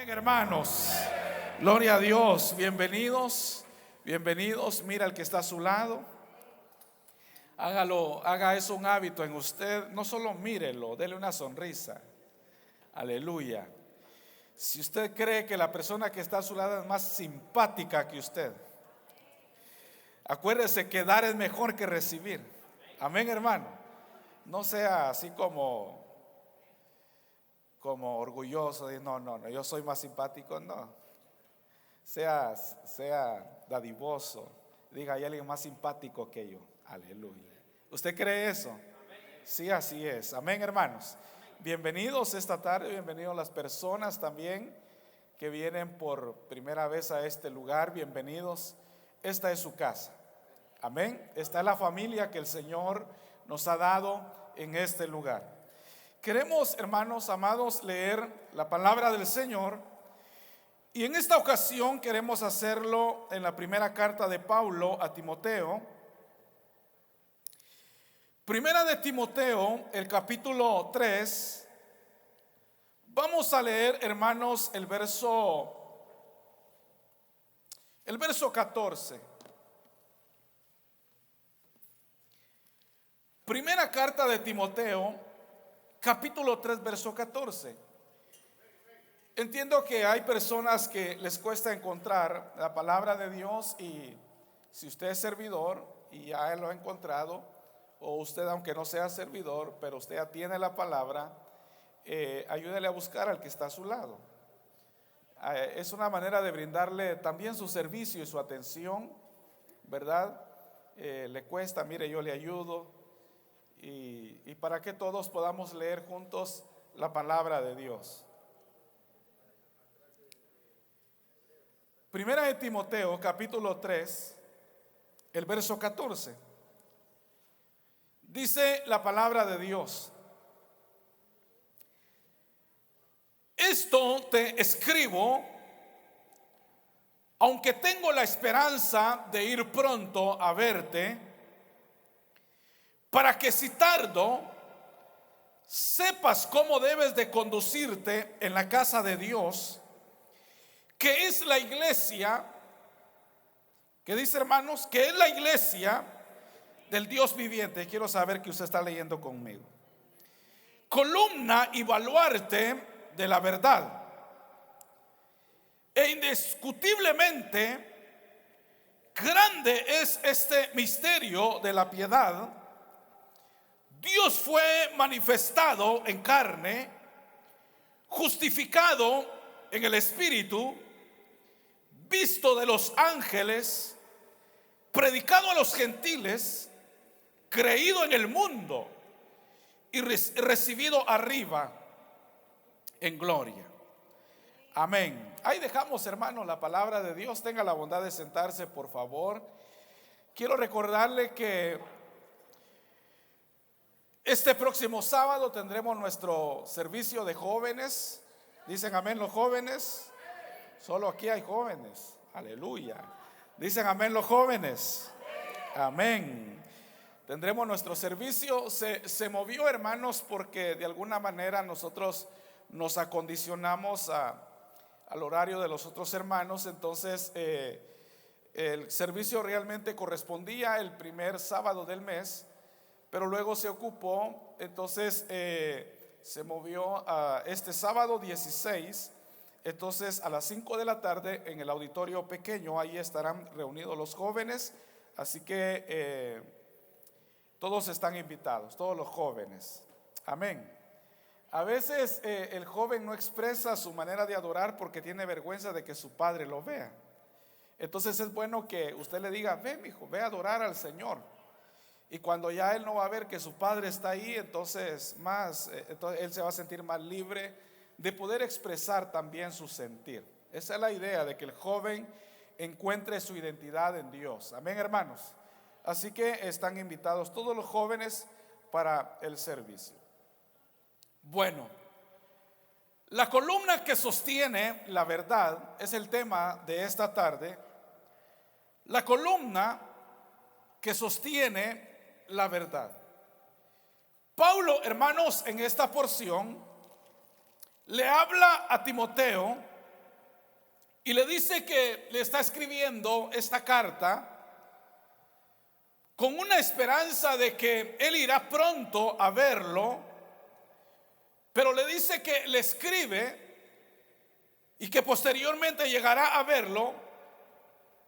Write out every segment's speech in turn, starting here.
Amén, hermanos. Gloria a Dios. Bienvenidos, bienvenidos. Mira al que está a su lado. Haga eso un hábito en usted. No solo mírelo, dele una sonrisa. Aleluya. Si usted cree que la persona que está a su lado es más simpática que usted, acuérdese que dar es mejor que recibir. Amén, hermano. No sea así como orgulloso de no, yo soy más simpático, no. Sea dadivoso. Diga, hay alguien más simpático que yo. Aleluya. ¿Usted cree eso? Sí, así es. Amén, hermanos. Bienvenidos esta tarde, bienvenidos las personas también que vienen por primera vez a este lugar. Bienvenidos. Esta es su casa. Amén. Esta es la familia que el Señor nos ha dado en este lugar. Queremos, hermanos amados, leer la palabra del Señor, y en esta ocasión queremos hacerlo en la primera carta de Pablo a Timoteo. Primera de Timoteo, el capítulo 3. Vamos a leer, hermanos, el verso 14. Primera carta de Timoteo, capítulo 3, verso 14. Entiendo que hay personas que les cuesta encontrar la palabra de Dios, y si usted es servidor y ya lo ha encontrado, o usted aunque no sea servidor, pero usted ya tiene la palabra, ayúdele a buscar al que está a su lado. Es una manera de brindarle también su servicio y su atención, ¿verdad? Le cuesta, mire, yo le ayudo. Y para que todos podamos leer juntos la palabra de Dios. Primera de Timoteo, capítulo 3, el verso 14. Dice la palabra de Dios: esto te escribo, aunque tengo la esperanza de ir pronto a verte, para que si tardo, sepas cómo debes de conducirte en la casa de Dios, que es la iglesia, que dice, hermanos, que es la iglesia del Dios viviente. Quiero saber que usted está leyendo conmigo. Columna y baluarte de la verdad. E indiscutiblemente grande es este misterio de la piedad. Dios fue manifestado en carne, justificado en el Espíritu, visto de los ángeles, predicado a los gentiles, creído en el mundo y recibido arriba en gloria. Amén. Ahí dejamos, hermanos, la palabra de Dios. Tenga la bondad de sentarse, por favor. Quiero recordarle que este próximo sábado tendremos nuestro servicio de jóvenes. Dicen amén los jóvenes. Solo aquí hay jóvenes. Aleluya. Dicen amén los jóvenes. Amén. Tendremos nuestro servicio. Se movió, hermanos, porque de alguna manera nosotros nos acondicionamos al horario de los otros hermanos. Entonces el servicio realmente correspondía el primer sábado del mes, pero luego se ocupó. Entonces se movió a este sábado 16. Entonces a las 5 de la tarde en el auditorio pequeño, ahí estarán reunidos los jóvenes. Así que todos están invitados, todos los jóvenes. Amén. A veces el joven no expresa su manera de adorar porque tiene vergüenza de que su padre lo vea. Entonces es bueno que usted le diga: ve, mijo, ve a adorar al Señor. Y cuando ya él no va a ver que su padre está ahí, entonces él se va a sentir más libre de poder expresar también su sentir. Esa es la idea, de que el joven encuentre su identidad en Dios. Amén, hermanos. Así que están invitados todos los jóvenes para el servicio. Bueno, la columna que sostiene la verdad es el tema de esta tarde. La columna que sostiene la verdad. Pablo, hermanos, en esta porción le habla a Timoteo y le dice que le está escribiendo esta carta con una esperanza de que él irá pronto a verlo, pero le dice que le escribe y que posteriormente llegará a verlo,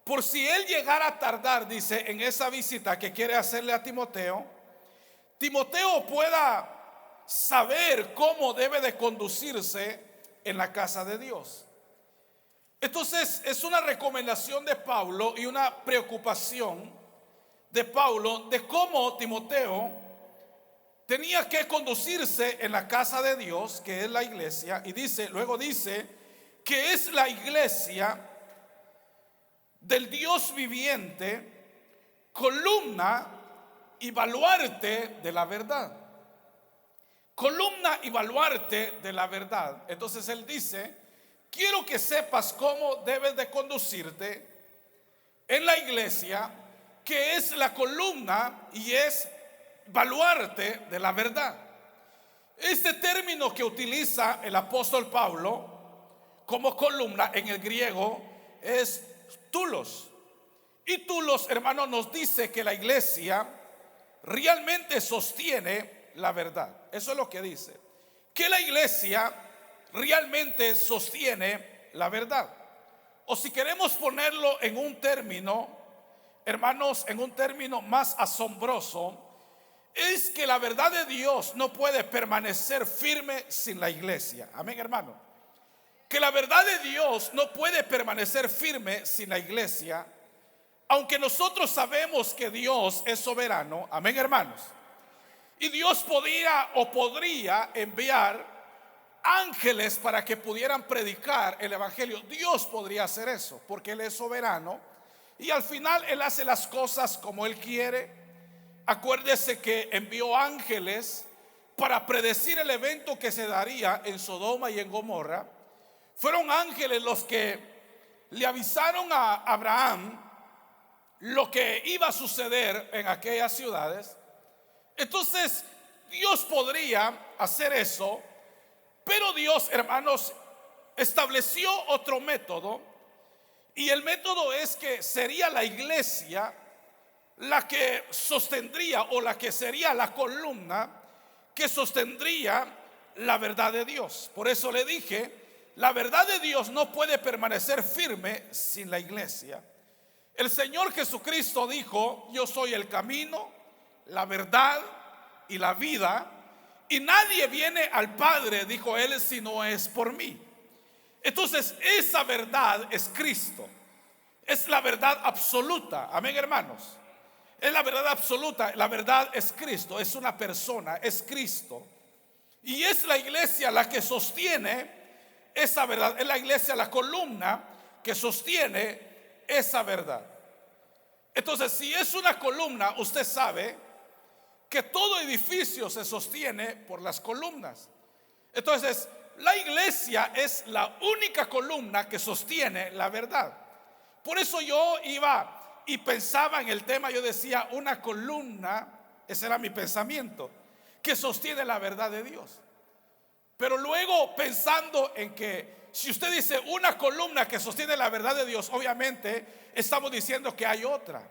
por si él llegara a tardar, dice, en esa visita que quiere hacerle a Timoteo, Timoteo pueda saber cómo debe de conducirse en la casa de Dios. Entonces es una recomendación de Pablo y una preocupación de Pablo de cómo Timoteo tenía que conducirse en la casa de Dios, que es la iglesia. Y luego dice que es la iglesia del Dios viviente, columna y baluarte de la verdad. Columna y baluarte de la verdad. Entonces él dice: quiero que sepas cómo debes de conducirte en la iglesia, que es la columna y es baluarte de la verdad. Este término que utiliza el apóstol Pablo como columna en el griego es tulos. Y tulos, hermanos, nos dice que la iglesia realmente sostiene la verdad. Eso es lo que dice, que la iglesia realmente sostiene la verdad. O si queremos ponerlo en un término, hermanos, en un término más asombroso, es que la verdad de Dios no puede permanecer firme sin la iglesia. Amén, hermano. Que la verdad de Dios no puede permanecer firme sin la iglesia, aunque nosotros sabemos que Dios es soberano. Amén, hermanos. Y Dios podría enviar ángeles para que pudieran predicar el evangelio. Dios podría hacer eso porque Él es soberano y al final Él hace las cosas como Él quiere. Acuérdese que envió ángeles para predecir el evento que se daría en Sodoma y en Gomorra. Fueron ángeles los que le avisaron a Abraham lo que iba a suceder en aquellas ciudades. Entonces Dios podría hacer eso, pero Dios, hermanos, estableció otro método, y el método es que sería la iglesia la que sostendría, o la que sería la columna que sostendría la verdad de Dios. Por eso le dije, la verdad de Dios no puede permanecer firme sin la iglesia. El Señor Jesucristo dijo: yo soy el camino, la verdad y la vida, y nadie viene al Padre, dijo Él, si no es por mí. Entonces esa verdad es Cristo, es la verdad absoluta. Amén, hermanos. Es la verdad absoluta, la verdad es Cristo, es una persona, es Cristo. Y es la iglesia la que sostiene esa verdad, es la iglesia la columna que sostiene esa verdad. Entonces, si es una columna, usted sabe que todo edificio se sostiene por las columnas. Entonces, la iglesia es la única columna que sostiene la verdad. Por eso yo iba y pensaba en el tema, yo decía una columna, ese era mi pensamiento, que sostiene la verdad de Dios. Pero luego pensando en que si usted dice una columna que sostiene la verdad de Dios, obviamente estamos diciendo que hay otra,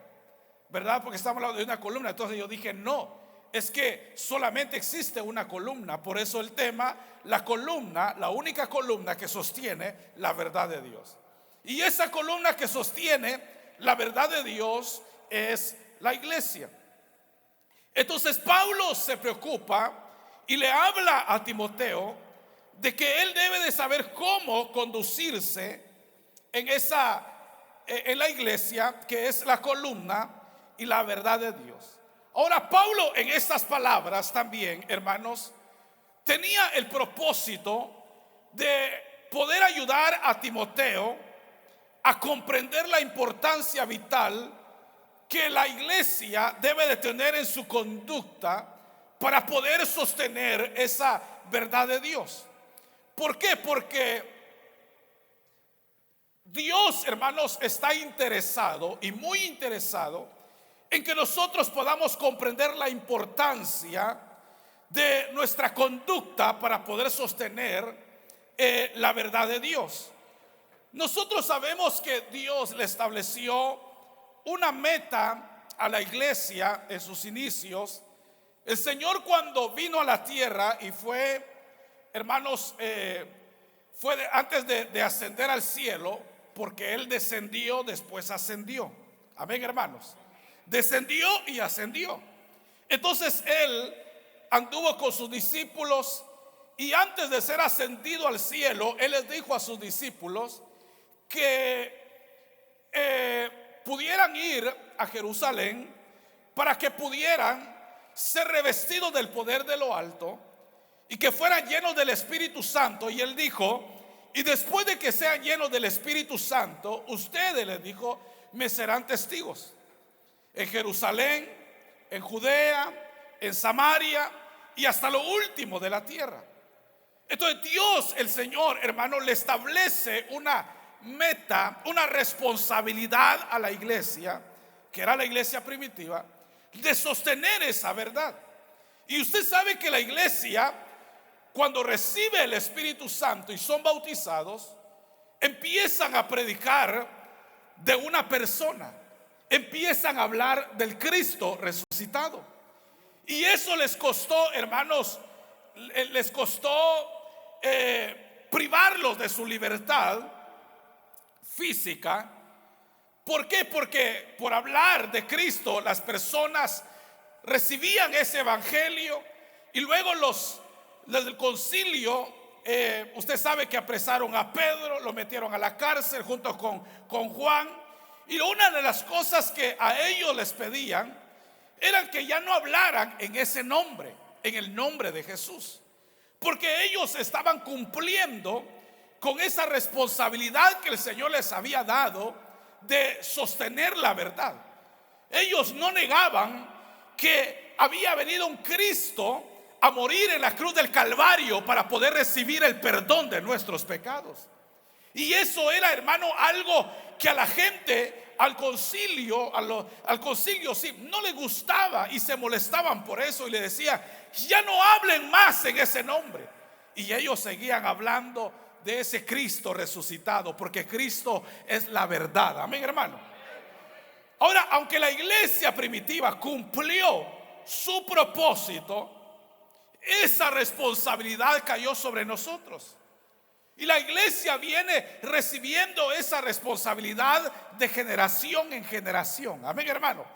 ¿verdad? Porque estamos hablando de una columna. Entonces yo dije, no, es que solamente existe una columna. Por eso el tema, la columna, la única columna que sostiene la verdad de Dios. Y esa columna que sostiene la verdad de Dios es la iglesia. Entonces Pablo se preocupa y le habla a Timoteo de que él debe de saber cómo conducirse en la iglesia, que es la columna y la verdad de Dios. Ahora, Pablo en estas palabras también, hermanos, tenía el propósito de poder ayudar a Timoteo a comprender la importancia vital que la iglesia debe de tener en su conducta para poder sostener esa verdad de Dios. ¿Por qué? Porque Dios, hermanos, está interesado y muy interesado en que nosotros podamos comprender la importancia de nuestra conducta para poder sostener la verdad de Dios. Nosotros sabemos que Dios le estableció una meta a la iglesia en sus inicios. El Señor, cuando vino a la tierra y fue, hermanos, antes de ascender al cielo, porque Él descendió, después ascendió. Amén, hermanos. Descendió y ascendió. Entonces Él anduvo con sus discípulos, y antes de ser ascendido al cielo, Él les dijo a sus discípulos que pudieran ir a Jerusalén para que pudieran ser revestidos del poder de lo alto y que fueran llenos del Espíritu Santo. Y Él dijo: y después de que sean llenos del Espíritu Santo, ustedes, les dijo, me serán testigos en Jerusalén, en Judea, en Samaria y hasta lo último de la tierra. Entonces Dios, el Señor, hermano, le establece una meta, una responsabilidad a la iglesia, que era la iglesia primitiva, de sostener esa verdad. Y usted sabe que la iglesia, cuando recibe el Espíritu Santo y son bautizados, empiezan a predicar de una persona, empiezan a hablar del Cristo resucitado. Y eso les costó, hermanos, les costó privarlos de su libertad física. ¿Por qué? Porque por hablar de Cristo las personas recibían ese evangelio, y luego los del concilio, usted sabe que apresaron a Pedro, lo metieron a la cárcel junto con Juan, y una de las cosas que a ellos les pedían eran que ya no hablaran en ese nombre, en el nombre de Jesús, porque ellos estaban cumpliendo con esa responsabilidad que el Señor les había dado de sostener la verdad. Ellos no negaban que había venido un Cristo a morir en la cruz del Calvario para poder recibir el perdón de nuestros pecados. Y eso era, hermano, algo que a la gente, al concilio sí, no le gustaba, y se molestaban por eso, y le decía: ya no hablen más en ese nombre. Y ellos seguían hablando de ese Cristo resucitado, porque Cristo es la verdad. Amén, hermano. Ahora, aunque la iglesia primitiva cumplió su propósito, esa responsabilidad cayó sobre nosotros. Y la iglesia viene recibiendo esa responsabilidad de generación en generación. Amén, hermano.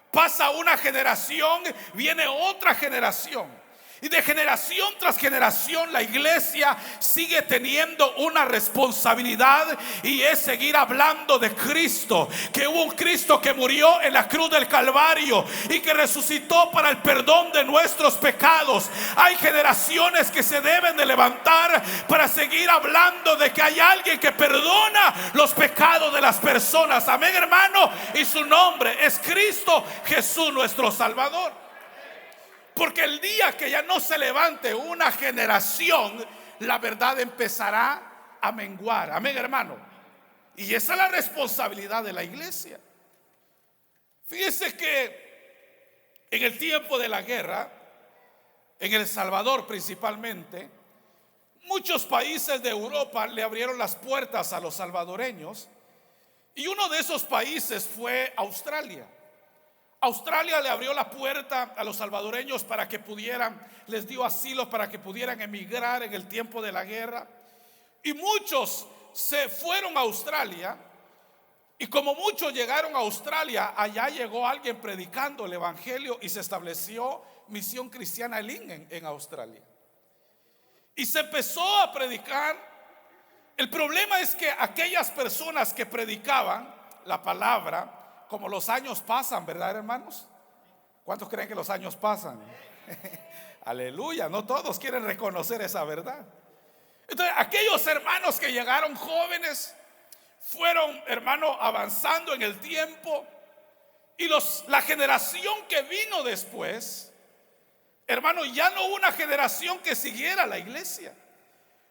Pasa una generación, viene otra generación, y de generación tras generación la iglesia sigue teniendo una responsabilidad, y es seguir hablando de Cristo, que hubo un Cristo que murió en la cruz del Calvario y que resucitó para el perdón de nuestros pecados. Hay generaciones que se deben de levantar para seguir hablando de que hay alguien que perdona los pecados de las personas. Amén, hermano. Y su nombre es Cristo Jesús, nuestro Salvador. Porque el día que ya no se levante una generación, la verdad empezará a menguar. Amén, hermano. Y esa es la responsabilidad de la iglesia. Fíjese que en el tiempo de la guerra, en El Salvador principalmente, muchos países de Europa le abrieron las puertas a los salvadoreños, y uno de esos países fue Australia. Australia le abrió la puerta a los salvadoreños para que pudieran, les dio asilo para que pudieran emigrar en el tiempo de la guerra. Y muchos se fueron a Australia, y como muchos llegaron a Australia, allá llegó alguien predicando el evangelio y se estableció Misión Cristiana Elim en Australia. Y se empezó a predicar. El problema es que aquellas personas que predicaban la palabra, como los años pasan, ¿verdad, hermanos? ¿Cuántos creen que los años pasan? Aleluya, no todos quieren reconocer esa verdad. Entonces, aquellos hermanos que llegaron jóvenes fueron, hermano, avanzando en el tiempo, y la generación que vino después, hermano, ya no hubo una generación que siguiera la iglesia.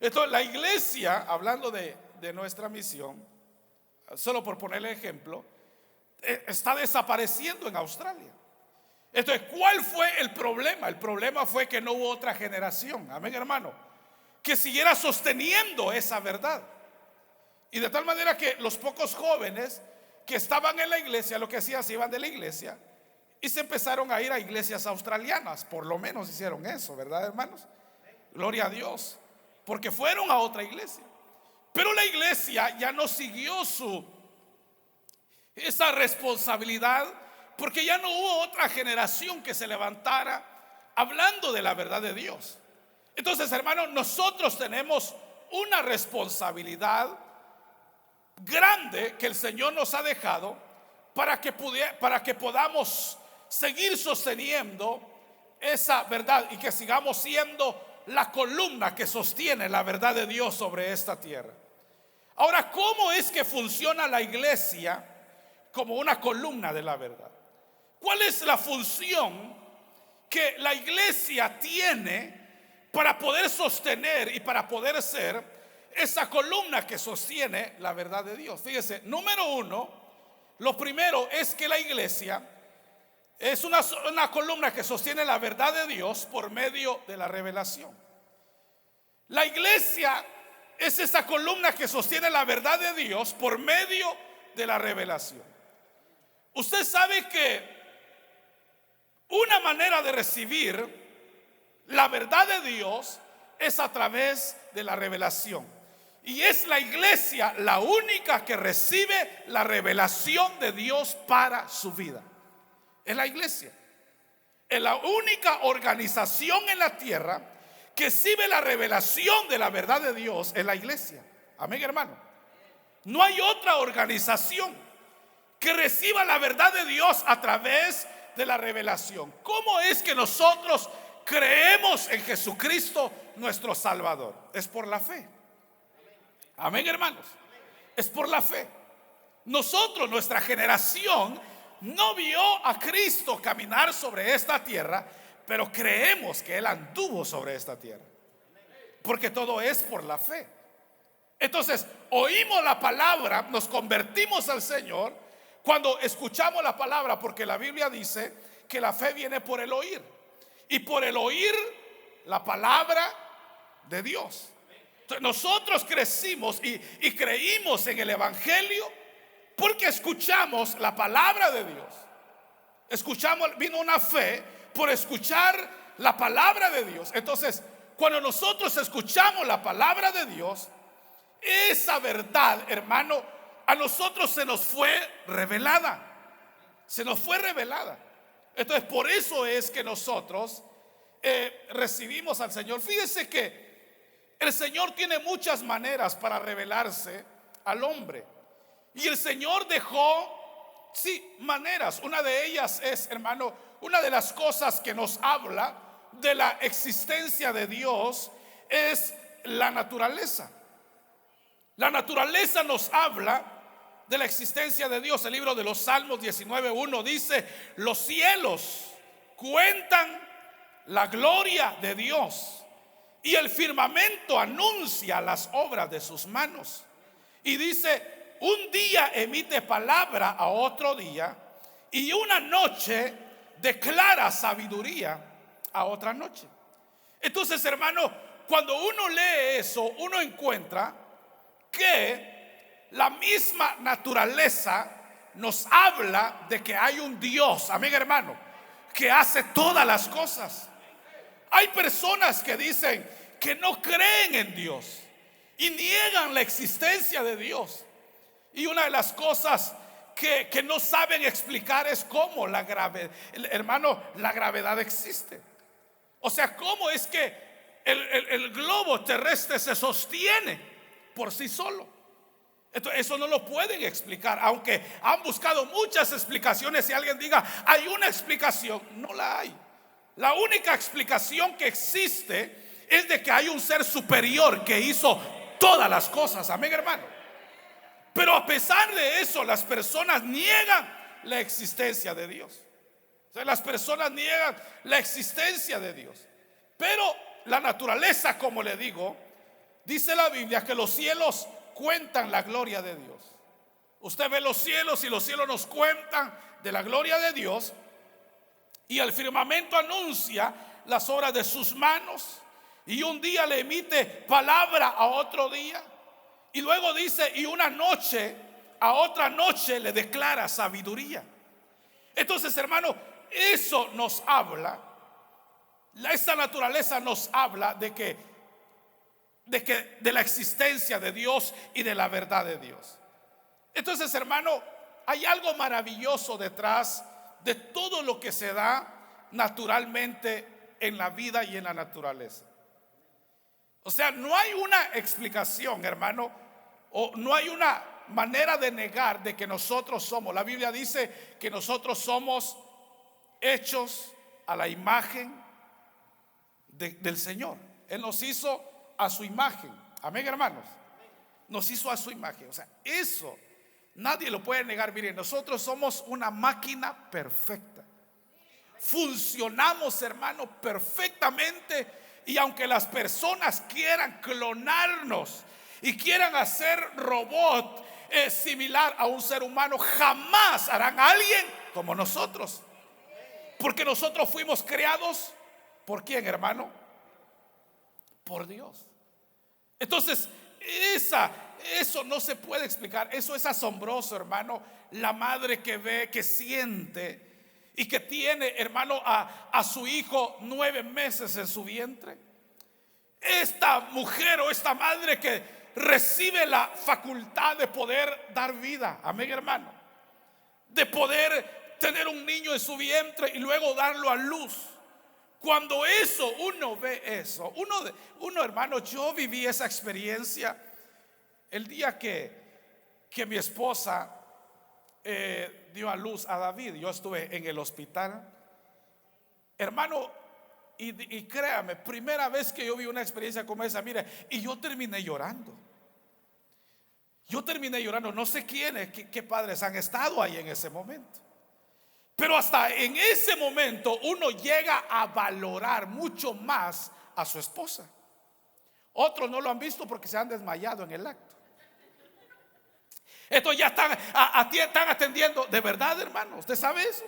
Entonces, la iglesia, hablando de nuestra misión, solo por ponerle ejemplo, está desapareciendo en Australia. Entonces, ¿cuál fue el problema? El problema fue que no hubo otra generación, amén, hermano, que siguiera sosteniendo esa verdad. Y de tal manera que los pocos jóvenes que estaban en la iglesia, lo que hacían, se iban de la iglesia y se empezaron a ir a iglesias australianas. Por lo menos hicieron eso, ¿verdad, hermanos? Gloria a Dios, porque fueron a otra iglesia. Pero la iglesia ya no siguió esa responsabilidad, porque ya no hubo otra generación que se levantara hablando de la verdad de Dios. Entonces, hermanos, nosotros tenemos una responsabilidad grande que el Señor nos ha dejado para que podamos seguir sosteniendo esa verdad y que sigamos siendo la columna que sostiene la verdad de Dios sobre esta tierra. Ahora, ¿cómo es que funciona la iglesia como una columna de la verdad? ¿Cuál es la función que la iglesia tiene para poder sostener y para poder ser esa columna que sostiene la verdad de Dios? Fíjese, número uno, lo primero es que la iglesia es una columna que sostiene la verdad de Dios por medio de la revelación. La iglesia es esa columna que sostiene la verdad de Dios por medio de la revelación. Usted sabe que una manera de recibir la verdad de Dios es a través de la revelación. Y es la iglesia la única que recibe la revelación de Dios para su vida. Es la iglesia. Es la única organización en la tierra que recibe la revelación de la verdad de Dios, es la iglesia. Amén, hermano. No hay otra organización que reciba la verdad de Dios a través de la revelación. ¿Cómo es que nosotros creemos en Jesucristo nuestro Salvador? Es por la fe. Amén, hermanos. Es por la fe. Nosotros, nuestra generación, no vio a Cristo caminar sobre esta tierra, pero creemos que Él anduvo sobre esta tierra, porque todo es por la fe. Entonces, oímos la palabra, nos convertimos al Señor cuando escuchamos la palabra, porque la Biblia dice que la fe viene por el oír, y por el oír la palabra de Dios. Entonces, nosotros crecimos y creímos en el Evangelio porque escuchamos la palabra de Dios. Vino una fe por escuchar la palabra de Dios. Entonces, cuando nosotros escuchamos la palabra de Dios, esa verdad, hermano, a nosotros se nos fue revelada. Se nos fue revelada. Entonces, por eso es que nosotros recibimos al Señor. Fíjese que el Señor tiene muchas maneras para revelarse al hombre. Y el Señor dejó, sí, maneras. Una de ellas es, hermano, una de las cosas que nos habla de la existencia de Dios es la naturaleza. La naturaleza nos habla de la existencia de Dios. El libro de los Salmos 19:1 dice: los cielos cuentan la gloria de Dios, y el firmamento anuncia las obras de sus manos. Y dice: un día emite palabra a otro día, y una noche declara sabiduría a otra noche. Entonces, hermano, cuando uno lee eso, uno encuentra que la misma naturaleza nos habla de que hay un Dios, amén, hermano, que hace todas las cosas. Hay personas que dicen que no creen en Dios y niegan la existencia de Dios. Y una de las cosas que no saben explicar es cómo la gravedad existe. O sea, cómo es que el globo terrestre se sostiene por sí solo. Entonces, eso no lo pueden explicar, aunque han buscado muchas explicaciones. Si alguien diga hay una explicación, no la hay. La única explicación que existe es de que hay un ser superior que hizo todas las cosas. Amén, hermano. Pero a pesar de eso, las personas niegan la existencia de Dios. O sea, las personas niegan la existencia de Dios. Pero la naturaleza, como le digo, dice la Biblia que los cielos cuentan la gloria de Dios. Usted ve los cielos y los cielos nos cuentan de la gloria de Dios, y el firmamento anuncia las obras de sus manos, y un día le emite palabra a otro día, Y luego dice, y una noche a otra noche le declara sabiduría. Entonces, hermano, eso nos habla, esta naturaleza nos habla de la existencia de Dios y de la verdad de Dios. Entonces, hermano, hay algo maravilloso detrás de todo lo que se da naturalmente en la vida y en la naturaleza. O sea, no hay una explicación, hermano, o no hay una manera de negar de que nosotros somos. La Biblia dice que nosotros somos hechos a la imagen del Señor. Él nos hizo a su imagen. Amén, hermanos. Nos hizo a su imagen. O sea, eso nadie lo puede negar. Miren, nosotros somos una máquina perfecta. Funcionamos, hermano, perfectamente. Y aunque las personas quieran clonarnos y quieran hacer robot similar a un ser humano, jamás harán a alguien como nosotros. Porque nosotros fuimos creados ¿por quién, hermano? Por Dios. Entonces, eso no se puede explicar. Eso es asombroso, hermano. La madre que ve, que siente y que tiene, hermano, a su hijo 9 meses en su vientre. Esta mujer o esta madre que recibe la facultad de poder dar vida. Amén, hermano. De poder tener un niño en su vientre y luego darlo a luz. Cuando eso, uno ve eso, uno, hermano, yo viví esa experiencia el día que mi esposa dio a luz a David. Yo estuve en el hospital, hermano, y créame, primera vez que yo vi una experiencia como esa, mire, y yo terminé llorando. No sé quiénes, qué padres han estado ahí en ese momento. Pero hasta en ese momento uno llega a valorar mucho más a su esposa. Otros no lo han visto porque se han desmayado en el acto. Estos ya están atendiendo. De verdad, hermano, ¿usted sabe eso?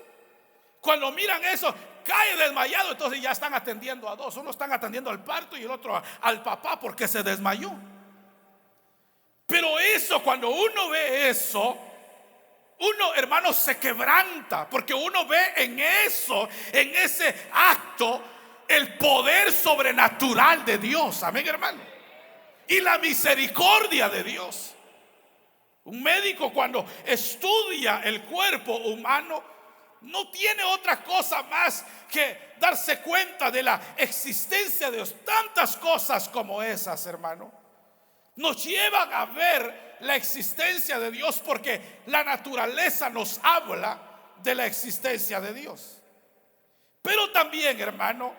Cuando miran eso, cae desmayado, entonces ya están atendiendo a dos. Uno están atendiendo al parto y el otro al papá porque se desmayó. Pero eso, cuando uno ve eso, uno, hermano, se quebranta, porque uno ve en eso, en ese acto, el poder sobrenatural de Dios. Amén, hermano. Y la misericordia de Dios. Un médico, cuando estudia el cuerpo humano, no tiene otra cosa más que darse cuenta de la existencia de Dios. Tantas cosas como esas, hermano, nos llevan a ver la existencia de Dios, porque la naturaleza nos habla de la existencia de Dios. Pero también, hermano,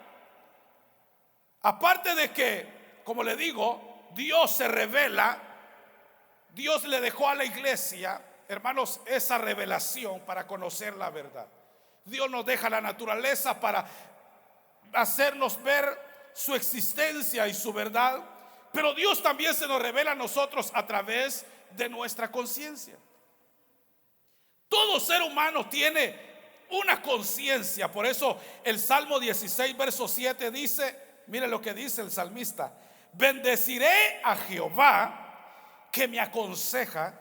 aparte de que, como le digo, Dios se revela, Dios le dejó a la iglesia, hermanos, esa revelación para conocer la verdad. Dios nos deja la naturaleza para hacernos ver su existencia y su verdad. Pero Dios también se nos revela a nosotros a través de nuestra conciencia. Todo ser humano tiene una conciencia. Por eso el Salmo 16, verso 7 dice, mire lo que dice el salmista: bendeciré a Jehová que me aconseja,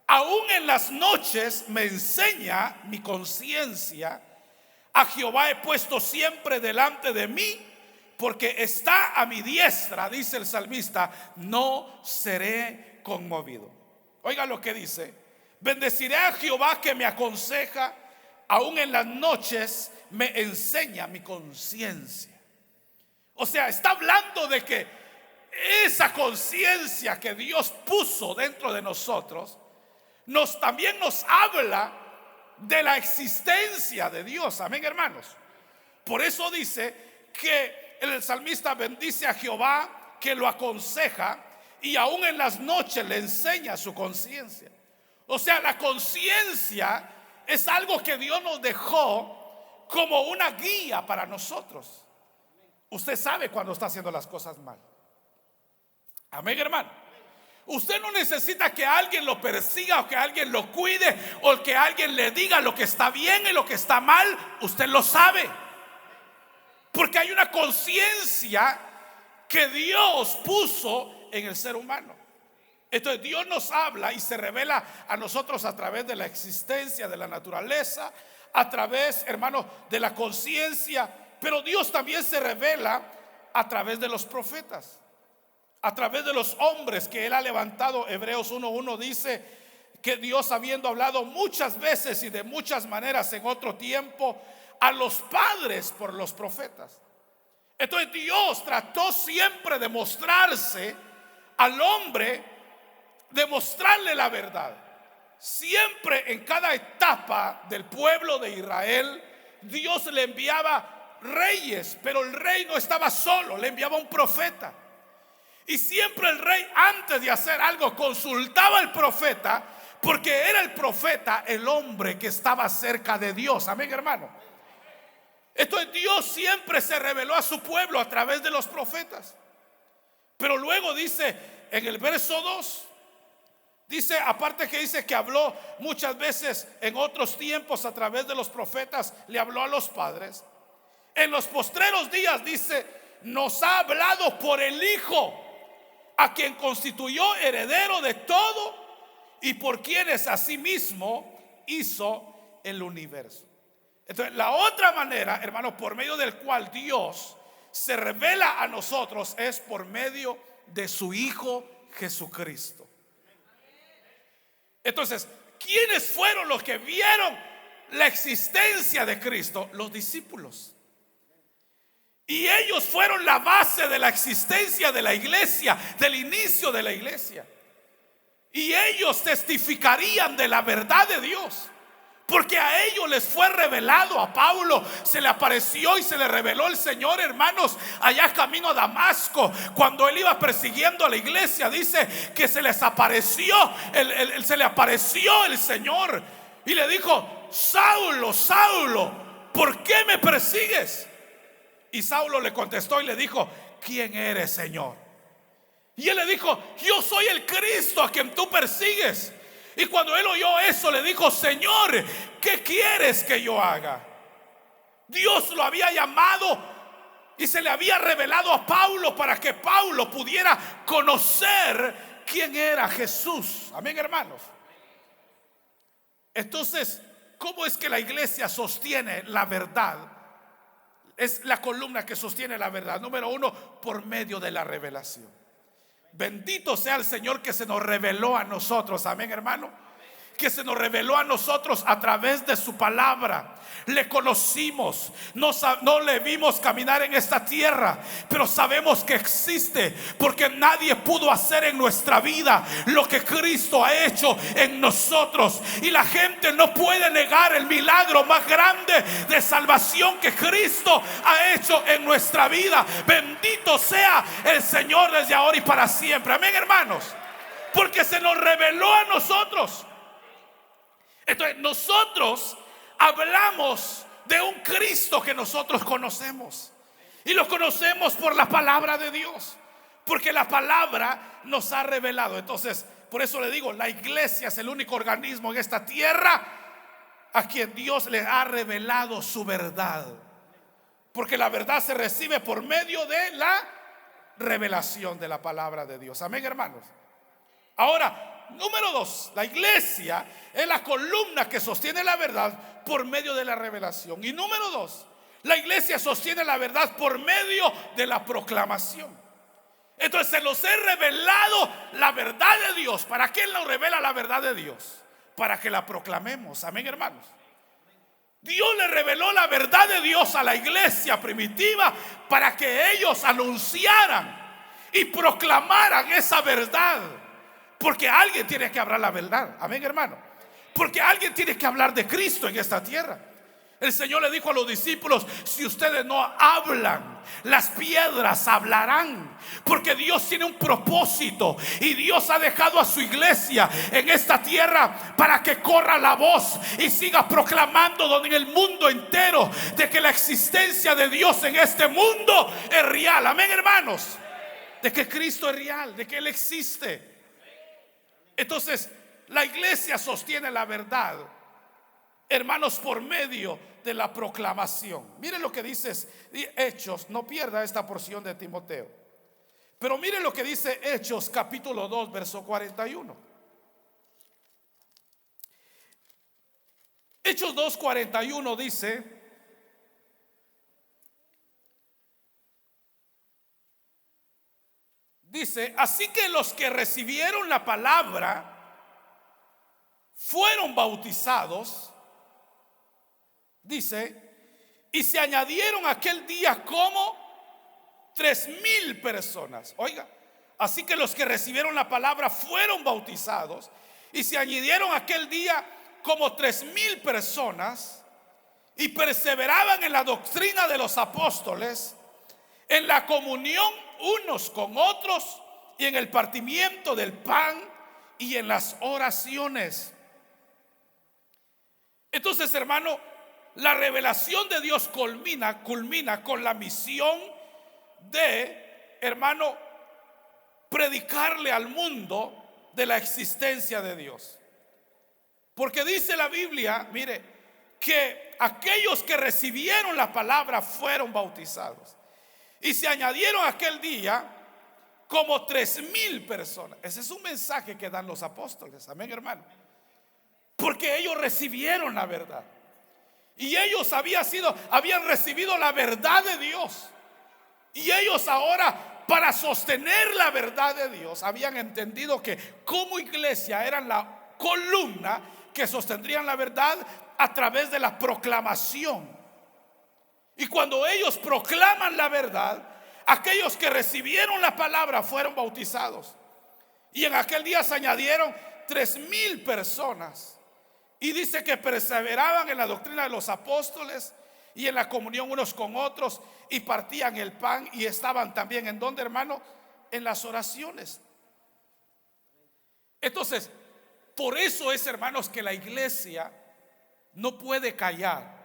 aún en las noches me enseña mi conciencia. A Jehová he puesto siempre delante de mí, porque está a mi diestra, dice el salmista, no seré conmovido. Oiga lo que dice: bendeciré a Jehová que me aconseja, aún en las noches me enseña mi conciencia. O sea, está hablando de que esa conciencia que Dios puso dentro de nosotros también nos habla de la existencia de Dios. Amén, hermanos. Por eso dice que el salmista bendice a Jehová que lo aconseja, y aún en las noches le enseña su conciencia. O sea, la conciencia es algo que Dios nos dejó como una guía para nosotros. Usted sabe cuando está haciendo las cosas mal. Amén, hermano. Usted no necesita que alguien lo persiga, o que alguien lo cuide, o que alguien le diga lo que está bien y lo que está mal. Usted lo sabe, porque hay una conciencia que Dios puso en el ser humano. Entonces Dios nos habla y se revela a nosotros a través de la existencia de la naturaleza, a través, hermanos, de la conciencia. Pero Dios también se revela a través de los profetas, a través de los hombres que Él ha levantado. Hebreos 1:1 dice que Dios, habiendo hablado muchas veces y de muchas maneras en otro tiempo a los padres por los profetas. Entonces Dios trató siempre de mostrarse al hombre, de mostrarle la verdad. Siempre en cada etapa del pueblo de Israel, Dios le enviaba reyes, pero el rey no estaba solo, le enviaba un profeta. Y siempre el rey, antes de hacer algo, consultaba al profeta, porque era el profeta el hombre que estaba cerca de Dios. Amén, hermano. Entonces Dios siempre se reveló a su pueblo a través de los profetas. Pero luego dice en el verso 2, dice, aparte que dice que habló muchas veces en otros tiempos a través de los profetas, le habló a los padres. En los postreros días, dice, nos ha hablado por el Hijo, a quien constituyó heredero de todo y por quienes asimismo hizo el universo. Entonces, la otra manera, hermanos, por medio del cual Dios se revela a nosotros es por medio de su Hijo Jesucristo. Entonces, ¿quiénes fueron los que vieron la existencia de Cristo? Los discípulos. Y ellos fueron la base de la existencia de la iglesia, del inicio de la iglesia. Y ellos testificarían de la verdad de Dios, porque a ellos les fue revelado. A Pablo se le apareció y se le reveló el Señor, hermanos, allá camino a Damasco. Cuando él iba persiguiendo a la iglesia, dice que se les apareció, se le apareció el Señor y le dijo: Saulo, Saulo, ¿por qué me persigues? Y Saulo le contestó y le dijo: ¿quién eres, Señor? Y él le dijo: yo soy el Cristo a quien tú persigues. Y cuando él oyó eso, le dijo: Señor, ¿qué quieres que yo haga? Dios lo había llamado y se le había revelado a Pablo para que Pablo pudiera conocer quién era Jesús. Amén, hermanos. Entonces, ¿cómo es que la iglesia sostiene la verdad? Es la columna que sostiene la verdad. Número uno, por medio de la revelación. Bendito sea el Señor que se nos reveló a nosotros. Amén, hermano. Que se nos reveló a nosotros a través de su palabra. Le conocimos, no le vimos caminar en esta tierra, pero sabemos que existe, porque nadie pudo hacer en nuestra vida lo que Cristo ha hecho en nosotros. Y la gente no puede negar el milagro más grande de salvación que Cristo ha hecho en nuestra vida. Bendito sea el Señor desde ahora y para siempre. Amén, hermanos. Porque se nos reveló a nosotros. Entonces nosotros hablamos de un Cristo que nosotros conocemos, y lo conocemos por la palabra de Dios, porque la palabra nos ha revelado. Entonces, por eso le digo, la iglesia es el único organismo en esta tierra a quien Dios le ha revelado su verdad, porque la verdad se recibe por medio de la revelación de la palabra de Dios. Amén, hermanos. Ahora, número 2, la iglesia es la columna que sostiene la verdad por medio de la revelación. Y número 2, la iglesia sostiene la verdad por medio de la proclamación. Entonces se nos ha revelado la verdad de Dios. ¿Para qué nos revela la verdad de Dios? Para que la proclamemos. Amén, hermanos. Dios le reveló la verdad de Dios a la iglesia primitiva para que ellos anunciaran y proclamaran esa verdad. Porque alguien tiene que hablar la verdad. Amén, hermano. Porque alguien tiene que hablar de Cristo en esta tierra. El Señor le dijo a los discípulos: si ustedes no hablan, las piedras hablarán. Porque Dios tiene un propósito, y Dios ha dejado a su iglesia en esta tierra para que corra la voz y siga proclamando en el mundo entero de que la existencia de Dios en este mundo es real. Amén, hermanos. De que Cristo es real, de que Él existe. Entonces, la iglesia sostiene la verdad, hermanos, por medio de la proclamación. Miren lo que dice Hechos, no pierda esta porción de Timoteo. Pero miren lo que dice Hechos capítulo 2 verso 41. Hechos 2:41 dice, así que los que recibieron la palabra fueron bautizados, dice, y se añadieron aquel día como 3,000 personas. Oiga, así que los que recibieron la palabra fueron bautizados y se añadieron aquel día como 3,000 personas, y perseveraban en la doctrina de los apóstoles, en la comunión unos con otros, y en el partimiento del pan y en las oraciones. Entonces, hermano, la revelación de Dios culmina con la misión de, hermano, predicarle al mundo de la existencia de Dios. Porque dice la Biblia, mire, que aquellos que recibieron la palabra fueron bautizados y se añadieron aquel día como 3,000 personas. Ese es un mensaje que dan los apóstoles, amén, hermano. Porque ellos recibieron la verdad y ellos habían recibido la verdad de Dios, y ellos ahora, para sostener la verdad de Dios, habían entendido que como iglesia eran la columna que sostendrían la verdad a través de la proclamación. Y cuando ellos proclaman la verdad, aquellos que recibieron la palabra fueron bautizados, y en aquel día se añadieron 3,000 personas. Y dice que perseveraban en la doctrina de los apóstoles y en la comunión unos con otros, y partían el pan, y estaban también ¿en dónde, hermano? En las oraciones. Entonces, por eso es, hermanos, que la iglesia no puede callar.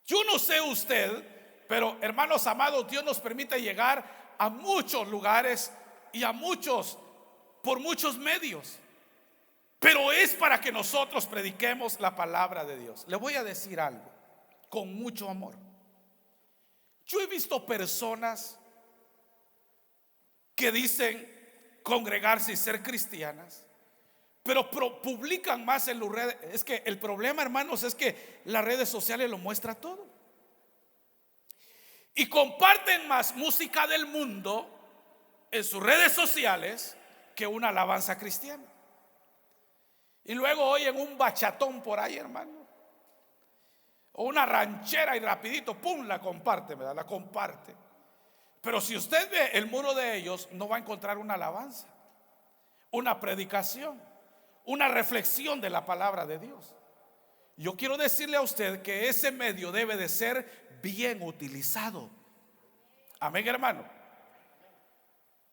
Yo no sé usted, pero hermanos amados, Dios nos permite llegar a muchos lugares y por muchos medios, pero es para que nosotros prediquemos la palabra de Dios. Le voy a decir algo con mucho amor. Yo he visto personas que dicen congregarse y ser cristianas, pero publican más en las redes. Es que el problema, hermanos, es que las redes sociales lo muestra todo, y comparten más música del mundo en sus redes sociales que una alabanza cristiana. Y luego oyen un bachatón por ahí, hermano, o una ranchera, y rapidito, pum, la comparte, ¿verdad? La comparte. Pero si usted ve el muro de ellos, no va a encontrar una alabanza, una predicación, una reflexión de la palabra de Dios. Yo quiero decirle a usted que ese medio debe de ser bien utilizado. Amén, hermano.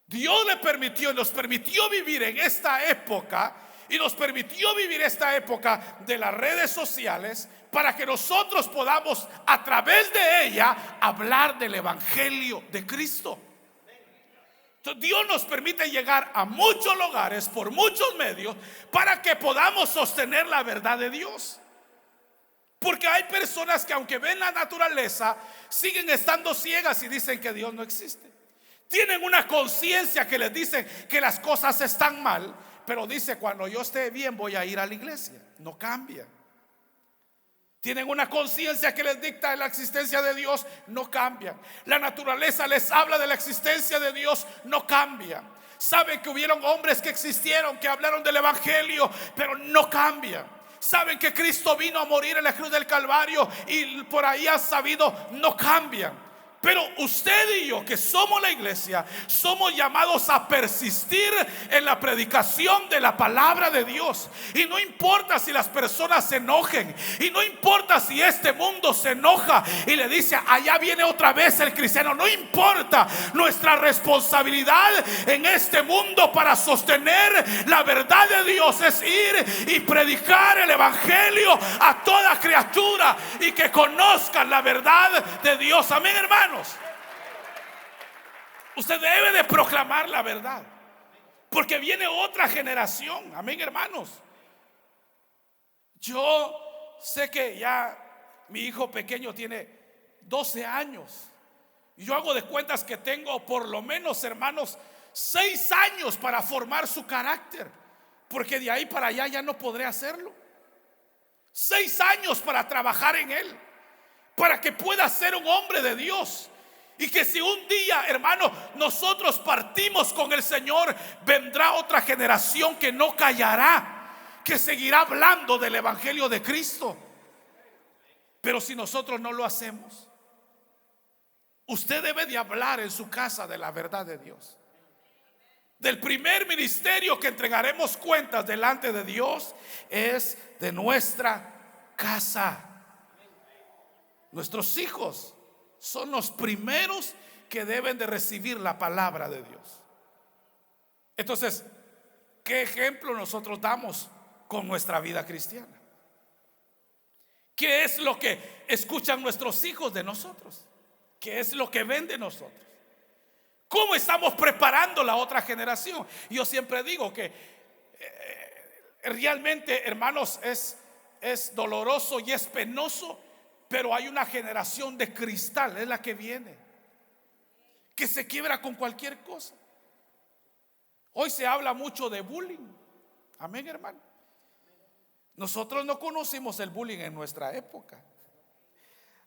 Dios le permitió, nos permitió vivir en esta época, y nos permitió vivir esta época de las redes sociales, para que nosotros podamos a través de ella hablar del evangelio de Cristo. Entonces, Dios nos permite llegar a muchos lugares por muchos medios para que podamos sostener la verdad de Dios. Porque hay personas que, aunque ven la naturaleza, siguen estando ciegas y dicen que Dios no existe. Tienen una conciencia que les dice que las cosas están mal, pero dice: cuando yo esté bien voy a ir a la iglesia. No cambia. Tienen una conciencia que les dicta la existencia de Dios, no cambia. La naturaleza les habla de la existencia de Dios, no cambia. Saben que hubieron hombres que existieron, que hablaron del evangelio, pero no cambia. Saben que Cristo vino a morir en la cruz del Calvario, y por ahí han sabido, no cambian. Pero usted y yo, que somos la iglesia, somos llamados a persistir en la predicación de la palabra de Dios. Y no importa si las personas se enojen, y no importa si este mundo se enoja y le dice: allá viene otra vez el cristiano. No importa. Nuestra responsabilidad en este mundo para sostener la verdad de Dios es ir y predicar el evangelio a toda criatura, y que conozcan la verdad de Dios. Amén, hermano. Usted debe de proclamar la verdad, porque viene otra generación. Amén, hermanos. Yo sé que ya mi hijo pequeño tiene 12 años, Yo hago de cuentas que tengo por lo menos, hermanos, 6 años para formar su carácter, porque de ahí para allá ya no podré hacerlo. 6 años para trabajar en él, para que pueda ser un hombre de Dios. Y que si un día, hermano, nosotros partimos con el Señor, vendrá otra generación que no callará, que seguirá hablando del evangelio de Cristo. Pero si nosotros no lo hacemos, usted debe de hablar en su casa de la verdad de Dios. Del primer ministerio que entregaremos cuentas delante de Dios es de nuestra casa. Nuestros hijos son los primeros que deben de recibir la palabra de Dios. Entonces, ¿qué ejemplo nosotros damos con nuestra vida cristiana? ¿Qué es lo que escuchan nuestros hijos de nosotros? ¿Qué es lo que ven de nosotros? ¿Cómo estamos preparando la otra generación? Yo siempre digo que realmente, hermanos, es doloroso y es penoso, pero hay una generación de cristal, es la que viene, que se quiebra con cualquier cosa. Hoy se habla mucho de bullying. Amén, hermano. Nosotros no conocimos el bullying en nuestra época.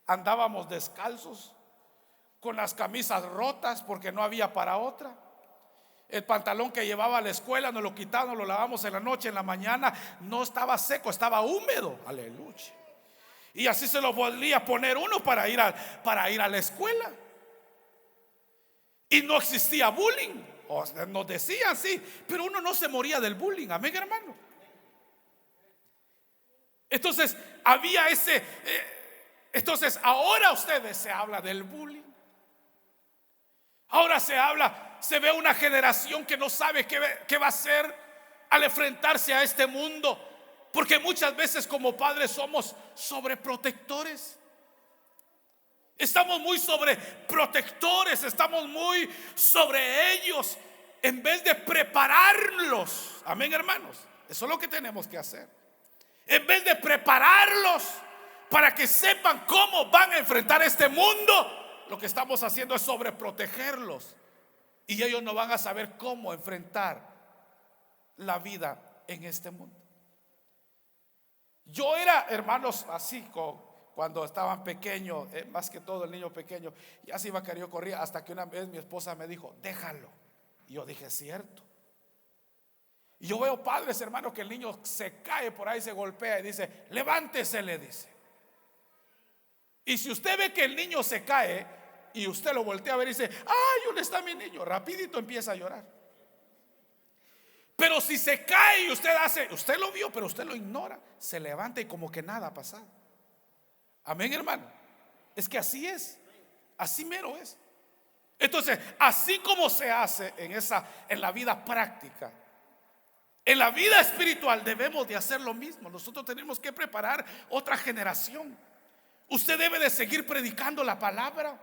Andábamos descalzos, con las camisas rotas porque no había para otra. El pantalón que llevaba a la escuela nos lo quitamos, nos lo lavamos en la noche, en la mañana no estaba seco, estaba húmedo. Aleluya. Y así se lo volvía a poner uno para ir a la escuela. Y no existía bullying. O sea, nos decían sí, pero uno no se moría del bullying. Amén, hermano. Entonces había entonces ahora ustedes se habla del bullying. Ahora se ve una generación que no sabe qué va a hacer al enfrentarse a este mundo, porque muchas veces como padres somos sobreprotectores. Estamos muy sobreprotectores, estamos muy sobre ellos en vez de prepararlos. Amén, hermanos. Eso es lo que tenemos que hacer. En vez de prepararlos para que sepan cómo van a enfrentar este mundo, lo que estamos haciendo es sobreprotegerlos, y ellos no van a saber cómo enfrentar la vida en este mundo. Yo era, hermanos, así cuando estaban pequeños, más que todo el niño pequeño, ya se iba a caer, yo corría, hasta que una vez mi esposa me dijo, déjalo. Y yo dije, cierto. Y yo veo padres, hermanos, que el niño se cae por ahí, se golpea y dice, levántese, le dice. Y si usted ve que el niño se cae y usted lo voltea a ver y dice, ay, ¿dónde está mi niño? Rapidito empieza a llorar. Pero si se cae y usted lo vio, pero usted lo ignora, se levanta y como que nada ha pasado. Amén, hermano. Es que así es, así mero es. Entonces, así como se hace en la vida práctica, en la vida espiritual debemos de hacer lo mismo. Nosotros tenemos que preparar otra generación. Usted debe de seguir predicando la palabra.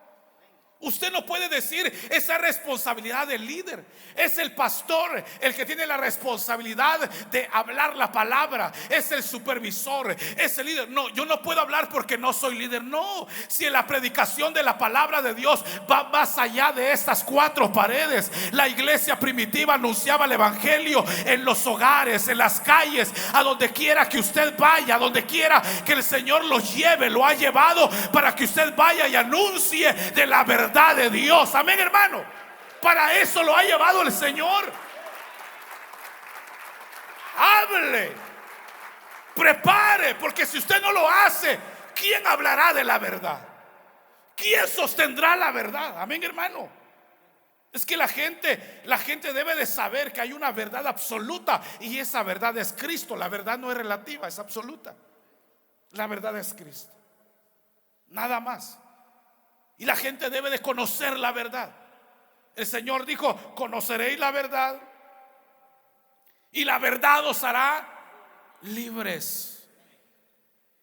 Usted no puede decir esa responsabilidad del líder. Es el pastor el que tiene la responsabilidad de hablar la palabra. Es el supervisor, es el líder. No, yo no puedo hablar porque no soy líder. No, si en la predicación de la palabra de Dios va más allá de estas 4 paredes. La iglesia primitiva anunciaba el evangelio en los hogares, en las calles, a donde quiera que usted vaya, a donde quiera que el Señor los lleve. Lo ha llevado para que usted vaya y anuncie de la verdad de Dios. Amén, hermano. Para eso lo ha llevado el Señor. Hable, prepare, porque si usted no lo hace, ¿quién hablará de la verdad? ¿Quién sostendrá la verdad? Amén, hermano. Es que la gente debe de saber que hay una verdad absoluta, y esa verdad es Cristo. La verdad no es relativa, es absoluta. La verdad es Cristo, nada más. Y la gente debe de conocer la verdad. El Señor dijo, conoceréis la verdad y la verdad os hará libres.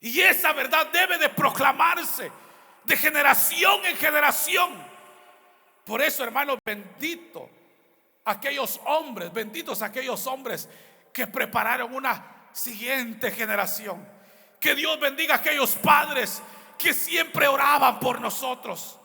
Y esa verdad debe de proclamarse de generación en generación. Por eso, hermanos, benditos aquellos hombres que prepararon una siguiente generación. Que Dios bendiga a aquellos padres que siempre oraban por nosotros,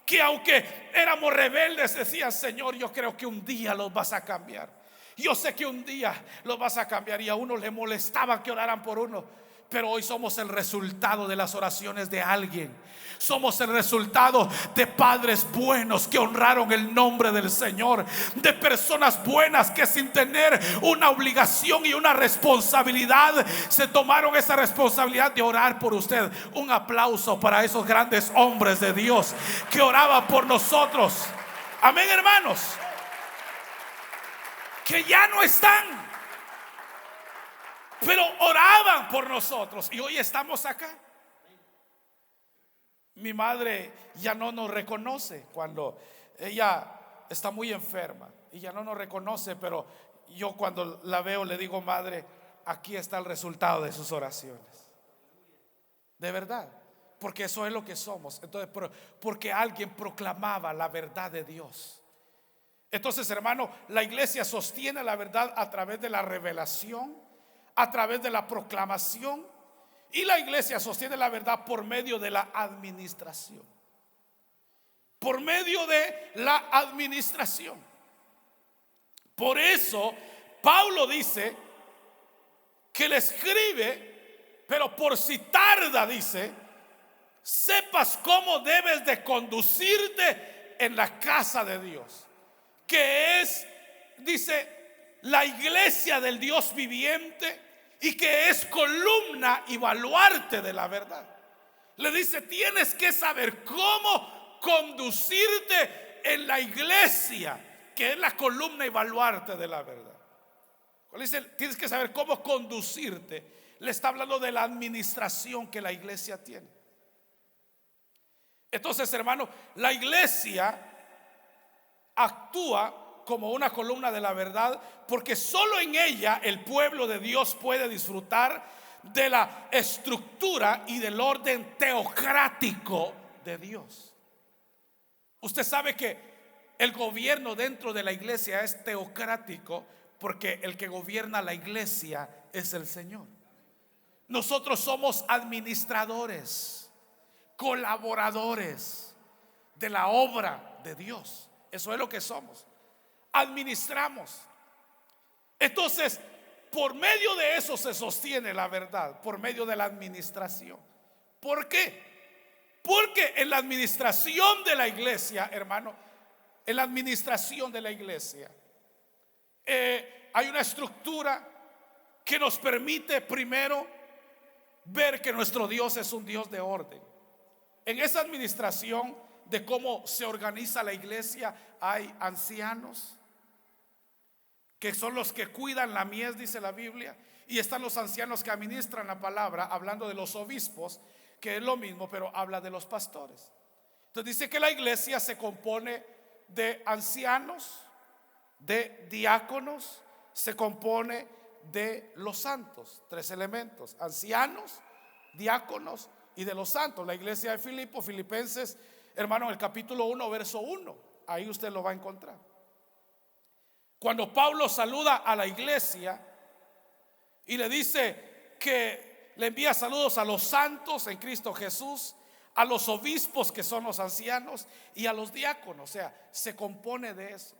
que aunque éramos rebeldes, decían: Señor, yo creo que un día los vas a cambiar. Yo sé que un día los vas a cambiar. Y a uno le molestaba que oraran por uno. Pero hoy somos el resultado de las oraciones de alguien. Somos el resultado de padres buenos que honraron el nombre del Señor, de personas buenas que sin tener una obligación y una responsabilidad se tomaron esa responsabilidad de orar por usted. Un aplauso para esos grandes hombres de Dios que oraban por nosotros. Amén, hermanos. Que ya no están, pero oraban por nosotros y hoy estamos acá. Mi madre ya no nos reconoce cuando ella está muy enferma y ya no nos reconoce, pero yo cuando la veo le digo: madre, aquí está el resultado de sus oraciones. De verdad, porque eso es lo que somos. Entonces, porque alguien proclamaba la verdad de Dios. Entonces, hermano, la iglesia sostiene la verdad a través de la revelación, a través de la proclamación, y la iglesia sostiene la verdad por medio de la administración. Por medio de la administración. Por eso Pablo dice que le escribe, pero por si tarda, dice: sepas cómo debes de conducirte en la casa de Dios, que es, dice, la iglesia del Dios viviente, y que es columna y baluarte de la verdad. Le dice: tienes que saber cómo conducirte en la iglesia, que es la columna y baluarte de la verdad. Cuando dice tienes que saber cómo conducirte, le está hablando de la administración que la iglesia tiene. Entonces, hermano, la iglesia actúa como una columna de la verdad, porque solo en ella el pueblo de Dios puede disfrutar de la estructura y del orden teocrático de Dios. Usted sabe que el gobierno dentro de la iglesia es teocrático, porque el que gobierna la iglesia es el Señor. Nosotros somos administradores, colaboradores de la obra de Dios. Eso es lo que somos. Administramos. Entonces, por medio de eso se sostiene la verdad, por medio de la administración. ¿Por qué? Porque en la administración de la iglesia, hermano, en la administración de la iglesia hay una estructura que nos permite primero ver que nuestro Dios es un Dios de orden. En esa administración de cómo se organiza la iglesia hay ancianos, que son los que cuidan la mies, dice la Biblia, y están los ancianos que administran la palabra, hablando de los obispos, que es lo mismo, pero habla de los pastores. Entonces dice que la iglesia se compone de ancianos, de diáconos, se compone de los santos. Tres elementos: ancianos, diáconos y de los santos. La iglesia de Filipenses, hermano, en el capítulo 1, verso 1, ahí usted lo va a encontrar. Cuando Pablo saluda a la iglesia y le dice que le envía saludos a los santos en Cristo Jesús, a los obispos, que son los ancianos, y a los diáconos. O sea, se compone de eso.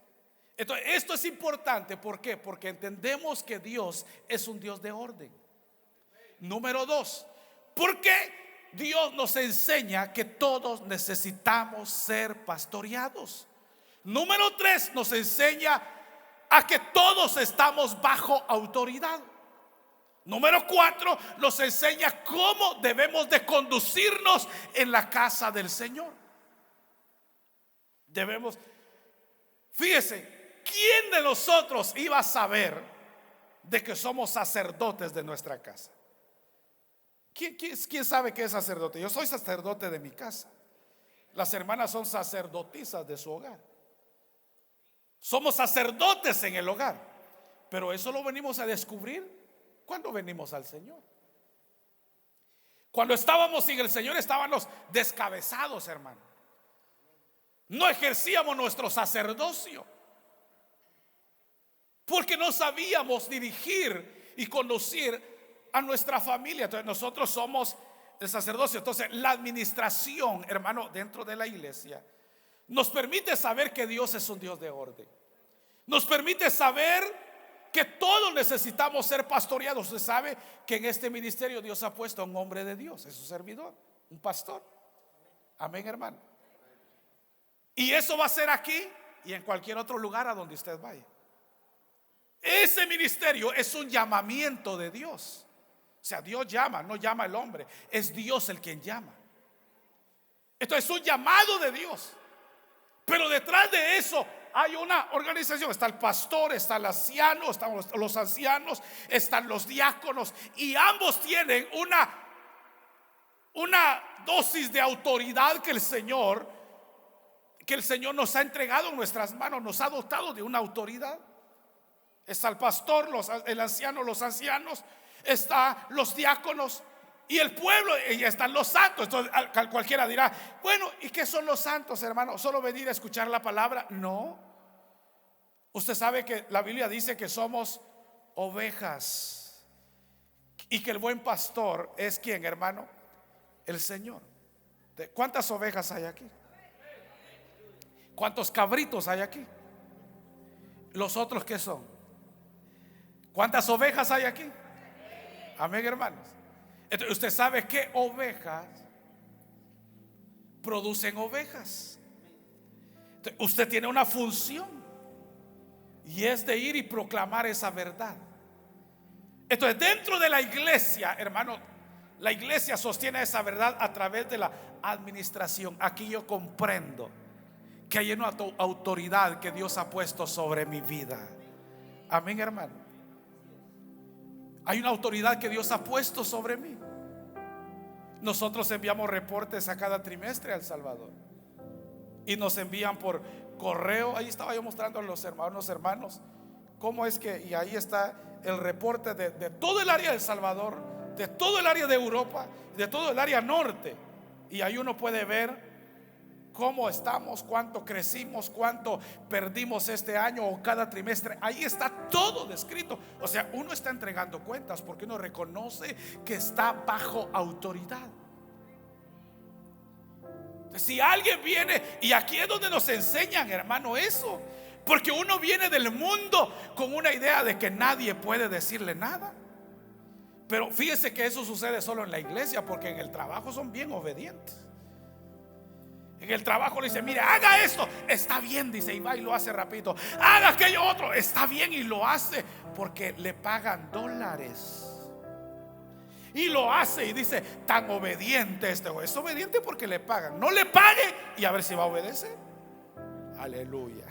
Entonces, esto es importante. ¿Por qué? Porque entendemos que Dios es un Dios de orden. Número 2, porque Dios nos enseña que todos necesitamos ser pastoreados. Número 3, nos enseña a que todos estamos bajo autoridad. Número 4, nos enseña cómo debemos de conducirnos en la casa del Señor. Fíjese, ¿quién de nosotros iba a saber de que somos sacerdotes de nuestra casa? ¿Quién sabe que es sacerdote? Yo soy sacerdote de mi casa. Las hermanas son sacerdotisas de su hogar. Somos sacerdotes en el hogar. Pero eso lo venimos a descubrir cuando venimos al Señor. Cuando estábamos sin el Señor, estábamos descabezados, hermano. No ejercíamos nuestro sacerdocio, porque no sabíamos dirigir y conducir a nuestra familia. Entonces nosotros somos el sacerdocio. Entonces la administración, hermano, dentro de la iglesia Nos permite saber que Dios es un Dios de orden. Nos permite saber que todos necesitamos ser pastoreados. Usted sabe que en este ministerio Dios ha puesto a un hombre de Dios, es su servidor, un pastor. Amén, hermano. Y eso va a ser aquí y en cualquier otro lugar a donde usted vaya. Ese ministerio es un llamamiento de Dios. O sea, Dios llama, no llama el hombre, es Dios el quien llama. Entonces es un llamado de Dios. Pero detrás de eso hay una organización. Está el pastor, está el anciano, están los ancianos, están los diáconos, y ambos tienen una dosis de autoridad que el Señor nos ha entregado en nuestras manos, nos ha dotado de una autoridad. Está el pastor, el anciano, los ancianos, está los diáconos y el pueblo, y están los santos. Entonces cualquiera dirá, bueno, ¿y qué son los santos, hermano? ¿Solo venir a escuchar la palabra? No. Usted sabe que la Biblia dice que somos ovejas y que el buen pastor es ¿quién, hermano? El Señor. ¿Cuántas ovejas hay aquí? ¿Cuántos cabritos hay aquí? ¿Los otros qué son? ¿Cuántas ovejas hay aquí? Amén, hermanos. Entonces, usted sabe que ovejas producen ovejas. Entonces, usted tiene una función y es de ir y proclamar esa verdad. Entonces, dentro de la iglesia, hermano, la iglesia sostiene esa verdad a través de la administración. Aquí yo comprendo que hay una autoridad que Dios ha puesto sobre mi vida. Amén, hermano. Hay una autoridad que Dios ha puesto sobre mí. Nosotros enviamos reportes a cada trimestre a El Salvador y nos envían por correo. Ahí estaba yo mostrando a los hermanos cómo es que, y ahí está el reporte de todo el área de El Salvador, de todo el área de Europa, de todo el área norte. Y ahí uno puede ver cómo estamos, cuánto crecimos, cuánto perdimos este año o cada trimestre. Ahí está todo descrito. O sea, uno está entregando cuentas porque uno reconoce que está bajo autoridad. Si alguien viene, y aquí es donde nos enseñan, hermano, eso, porque uno viene del mundo con una idea de que nadie puede decirle nada. Pero fíjese que eso sucede solo en la iglesia, porque en el trabajo son bien obedientes. En el trabajo le dice, mire, haga esto, está bien, dice, y va y lo hace rapidito. Haga aquello otro, está bien, y lo hace porque le pagan dólares. Y lo hace y dice, tan obediente este güey. Es obediente porque le pagan. No le pague y a ver si va a obedecer. Aleluya.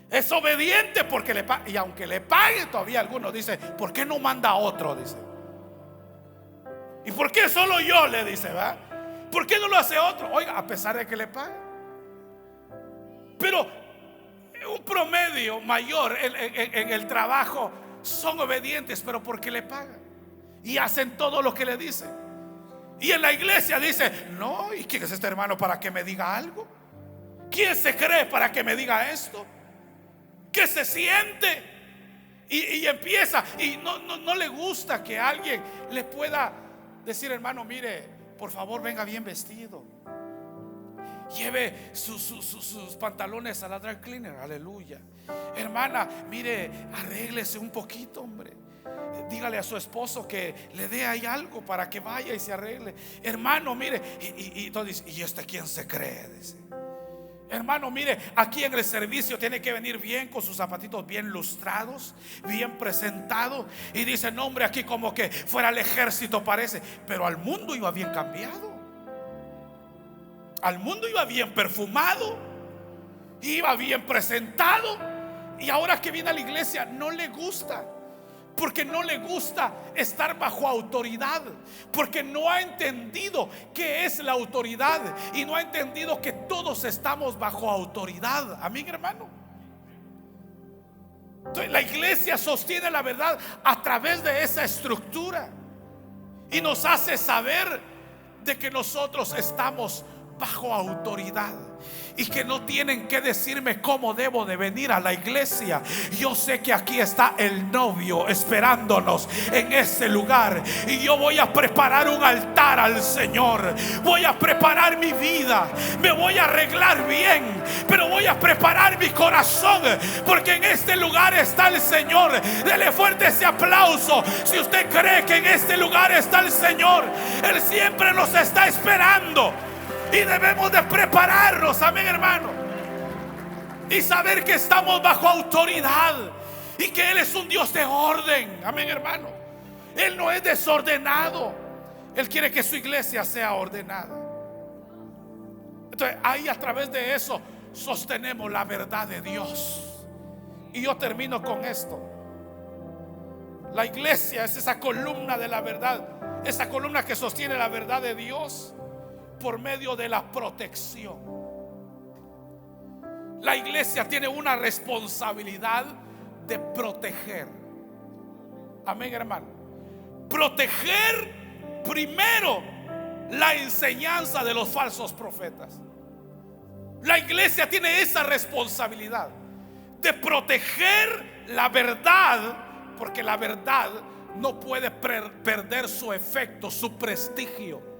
Es obediente porque le paga. Y aunque le pague, todavía algunos dicen, ¿por qué no manda a otro? Dice. ¿Y por qué solo yo? Le dice, ¿va? ¿Por qué no lo hace otro? Oiga, a pesar de que le pague. Pero un promedio mayor en el trabajo son obedientes, pero porque le pagan y hacen todo lo que le dicen. Y en la iglesia dice, no, ¿y quién es este hermano para que me diga algo? ¿Quién se cree para que me diga esto? ¿Qué se siente? Y empieza, y no le gusta que alguien le pueda decir, hermano, mire, por favor, venga bien vestido. Lleve sus pantalones a la dry cleaner. Aleluya. Hermana, mire, arréglese un poquito, hombre. Dígale a su esposo que le dé ahí algo para que vaya y se arregle. Hermano, mire, y entonces dice, ¿y este quién se cree? Dice, hermano, mire, aquí en el servicio tiene que venir bien, con sus zapatitos bien lustrados, bien presentados. Y dice, no, hombre, aquí como que fuera el ejército parece. Pero al mundo iba bien cambiado, al mundo iba bien perfumado, iba bien presentado. Y ahora que viene a la iglesia no le gusta, porque no le gusta estar bajo autoridad, porque no ha entendido qué es la autoridad y no ha entendido que todos estamos bajo autoridad. Amén, hermano. Entonces, la iglesia sostiene la verdad a través de esa estructura y nos hace saber de que nosotros estamos bajo autoridad y que no tienen que decirme cómo debo de venir a la iglesia. Yo sé que aquí está el novio esperándonos en este lugar, y yo voy a preparar un altar al Señor. Voy a preparar mi vida, me voy a arreglar bien, pero voy a preparar mi corazón, porque en este lugar está el Señor. Dele fuerte ese aplauso si usted cree que en este lugar está el Señor. Él siempre nos está esperando y debemos de prepararnos, amén, hermano, y saber que estamos bajo autoridad y que Él es un Dios de orden, amén, hermano. Él no es desordenado. Él quiere que su iglesia sea ordenada. Entonces ahí, a través de eso, sostenemos la verdad de Dios. Y yo termino con esto. La iglesia es esa columna de la verdad, esa columna que sostiene la verdad de Dios por medio de la protección. La iglesia tiene una responsabilidad de proteger, amén, hermano. Proteger primero la enseñanza de los falsos profetas. La iglesia tiene esa responsabilidad de proteger la verdad, porque la verdad no puede perder su efecto, su prestigio.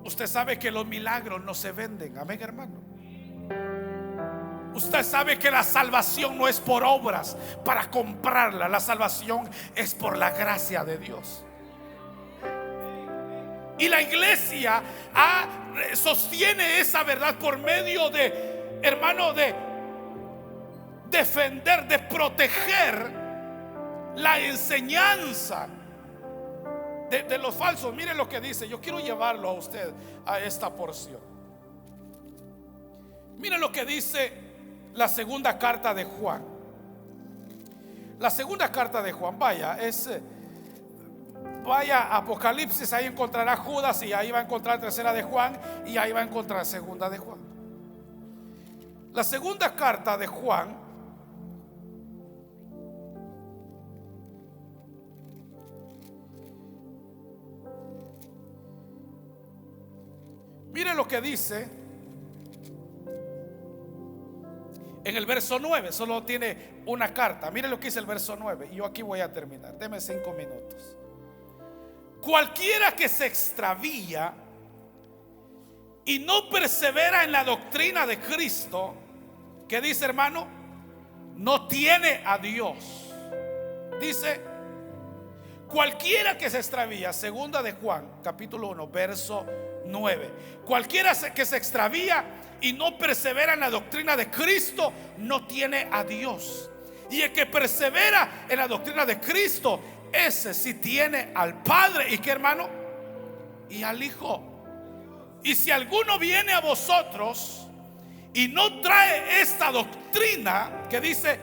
Usted sabe que los milagros no se venden, amén, hermano. Usted sabe que la salvación no es por obras para comprarla. La salvación es por la gracia de Dios. Y la iglesia sostiene esa verdad por medio de, hermano, de defender, de proteger la enseñanza de los falsos. Miren lo que dice. Yo quiero llevarlo a usted a esta porción. Miren lo que dice la segunda carta de Juan. La segunda carta de Juan, vaya a Apocalipsis, ahí encontrará Judas, y ahí va a encontrar tercera de Juan, y ahí va a encontrar segunda de Juan. La segunda carta de Juan, mire lo que dice en el verso 9. Solo tiene una carta. Mire lo que dice el verso 9, y yo aquí voy a terminar. Deme 5 minutos. Cualquiera que se extravía y no persevera en la doctrina de Cristo, ¿qué dice, hermano? No tiene a Dios. Dice, cualquiera que se extravía, segunda de Juan, capítulo 1, verso 9. Cualquiera que se extravía y no persevera en la doctrina de Cristo, no tiene a Dios. Y el que persevera en la doctrina de Cristo, ese sí tiene al Padre. ¿Y qué, hermano? Y al Hijo. Y si alguno viene a vosotros y no trae esta doctrina, que dice,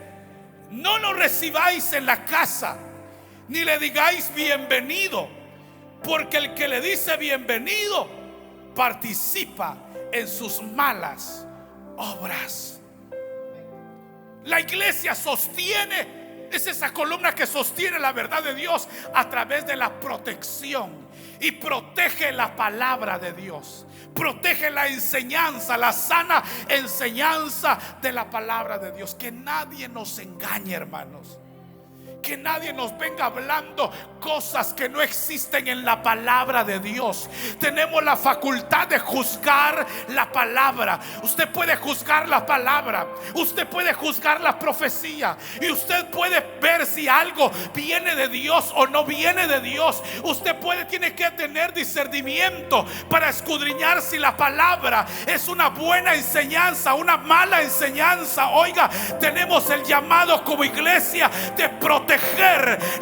no lo recibáis en la casa, ni le digáis bienvenido, porque el que le dice bienvenido participa en sus malas obras. La iglesia sostiene, es esa columna que sostiene la verdad de Dios a través de la protección, y protege la palabra de Dios, protege la enseñanza, la sana enseñanza de la palabra de Dios. Que nadie nos engañe, hermanos. Que nadie nos venga hablando cosas que no existen en la palabra de Dios. Tenemos la facultad de juzgar la palabra. Usted puede juzgar la palabra, usted puede juzgar la profecía, y usted puede ver si algo viene de Dios o no viene de Dios. Usted tiene que tener discernimiento para escudriñar si la palabra es una buena enseñanza, una mala enseñanza. Oiga, tenemos el llamado como iglesia de proteger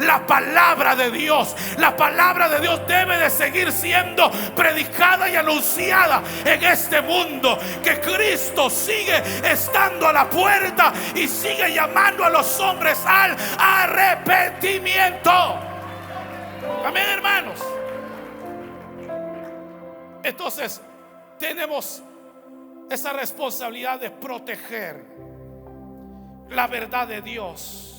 la palabra de Dios. La palabra de Dios debe de seguir siendo predicada y anunciada en este mundo. Que Cristo sigue estando a la puerta y sigue llamando a los hombres al arrepentimiento. Amén, hermanos. Entonces tenemos esa responsabilidad de proteger la verdad de Dios,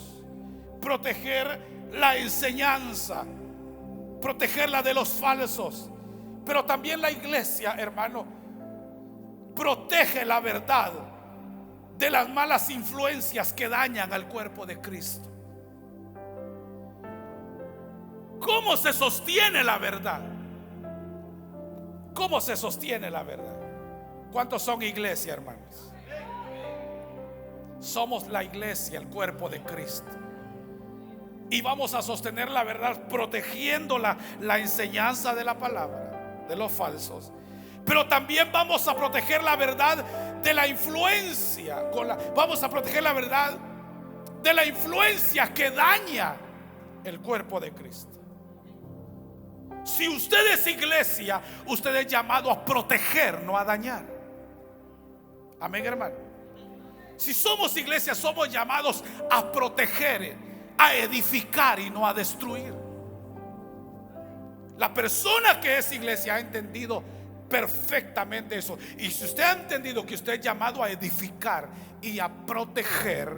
proteger la enseñanza, protegerla de los falsos, Pero también la iglesia, hermano, protege la verdad de las malas influencias que dañan al cuerpo de Cristo. ¿Cómo se sostiene la verdad? ¿Cómo se sostiene la verdad? ¿Cuántos son iglesia, hermanos? Somos la iglesia, el cuerpo de Cristo. Y vamos a sostener la verdad protegiendo la enseñanza de la palabra, de los falsos. Pero también vamos a proteger la verdad de la influencia. Vamos a proteger la verdad de la influencia que daña el cuerpo de Cristo. Si usted es iglesia, usted es llamado a proteger, no a dañar. Amén, hermano. Si somos iglesia, somos llamados a proteger, a edificar y no a destruir. La persona que es iglesia ha entendido perfectamente eso. Y si usted ha entendido que usted es llamado a edificar y a proteger,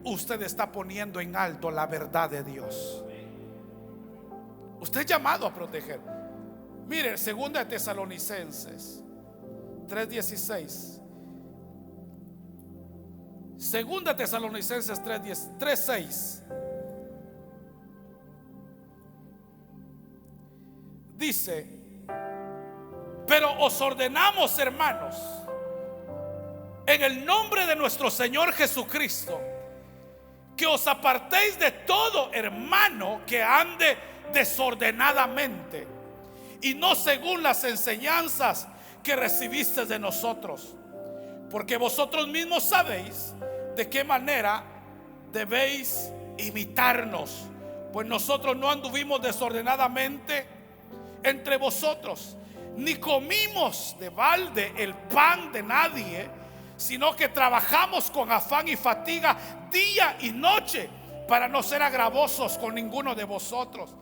usted está poniendo en alto la verdad de Dios. Usted es llamado a proteger. Mire, 2 de Tesalonicenses 3:16. 2 de Tesalonicenses 3:6. Dice: pero os ordenamos, hermanos, en el nombre de nuestro Señor Jesucristo, que os apartéis de todo hermano que ande desordenadamente y no según las enseñanzas que recibiste de nosotros, porque vosotros mismos sabéis de qué manera debéis imitarnos, pues nosotros no anduvimos desordenadamente entre vosotros, ni comimos de balde el pan de nadie, sino que trabajamos con afán y fatiga día y noche para no ser agravosos con ninguno de vosotros,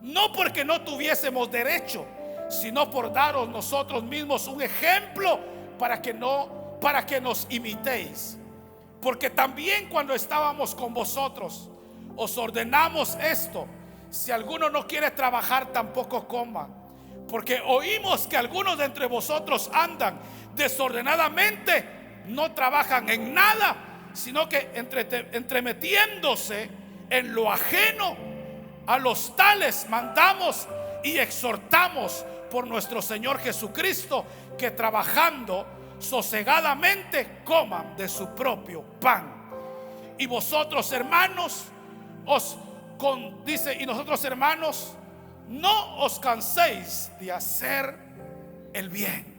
no porque no tuviésemos derecho, sino por daros nosotros mismos un ejemplo para que nos imitéis. Porque también cuando estábamos con vosotros os ordenamos esto: si alguno no quiere trabajar, tampoco coma, porque oímos que algunos de entre vosotros andan desordenadamente, no trabajan en nada, sino que entremetiéndose en lo ajeno. A los tales mandamos y exhortamos por nuestro Señor Jesucristo, que trabajando sosegadamente coman de su propio pan. Y vosotros, hermanos, dice, y nosotros, hermanos, no os canséis de hacer el bien.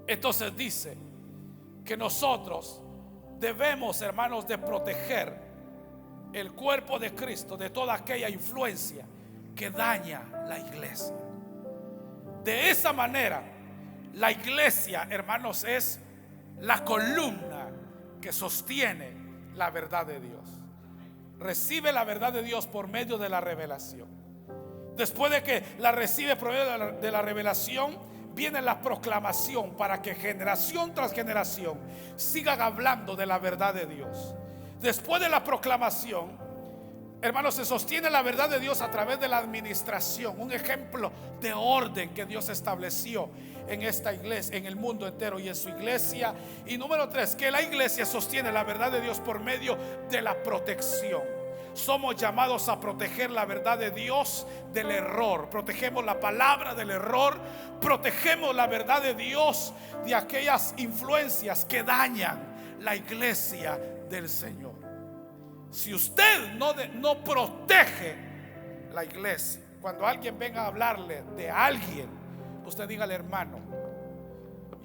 Entonces dice que nosotros debemos, hermanos, de proteger el cuerpo de Cristo de toda aquella influencia que daña la iglesia. De esa manera, la iglesia, hermanos, es la columna que sostiene la verdad de Dios. Recibe la verdad de Dios por medio de la revelación. Después de que la recibe por medio de la revelación, viene la proclamación para que generación tras generación sigan hablando de la verdad de Dios. Después de la proclamación, hermanos, se sostiene la verdad de Dios a través de la administración, un ejemplo de orden que Dios estableció en esta iglesia, en el mundo entero y en su iglesia. Y número 3, que la iglesia sostiene la verdad de Dios por medio de la protección. Somos llamados a proteger la verdad de Dios del error. Protegemos la palabra del error. Protegemos la verdad de Dios de aquellas influencias que dañan la iglesia del Señor. Si usted no protege la iglesia, cuando alguien venga a hablarle de alguien, usted dígale: hermano,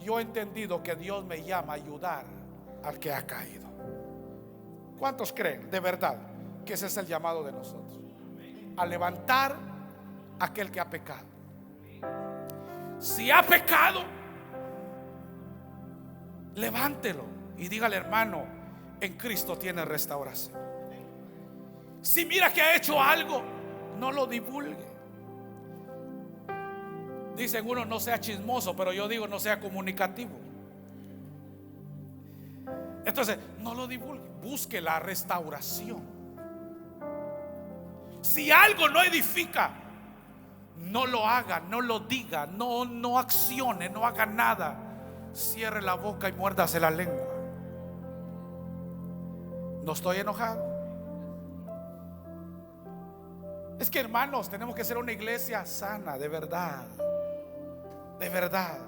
yo he entendido que Dios me llama a ayudar al que ha caído. ¿Cuántos creen de verdad que ese es el llamado de nosotros? A levantar a aquel que ha pecado. Si ha pecado, levántelo y dígale: hermano, en Cristo tiene restauración. Si mira que ha hecho algo, no lo divulgue. Dicen uno: no sea chismoso, pero yo digo: no sea comunicativo. Entonces, no lo divulgue, busque la restauración. Si algo no edifica, no lo haga, no lo diga, no accione, no haga nada. Cierre la boca y muérdase la lengua. No estoy enojado. Es que, hermanos, tenemos que ser una iglesia sana, de verdad. De verdad.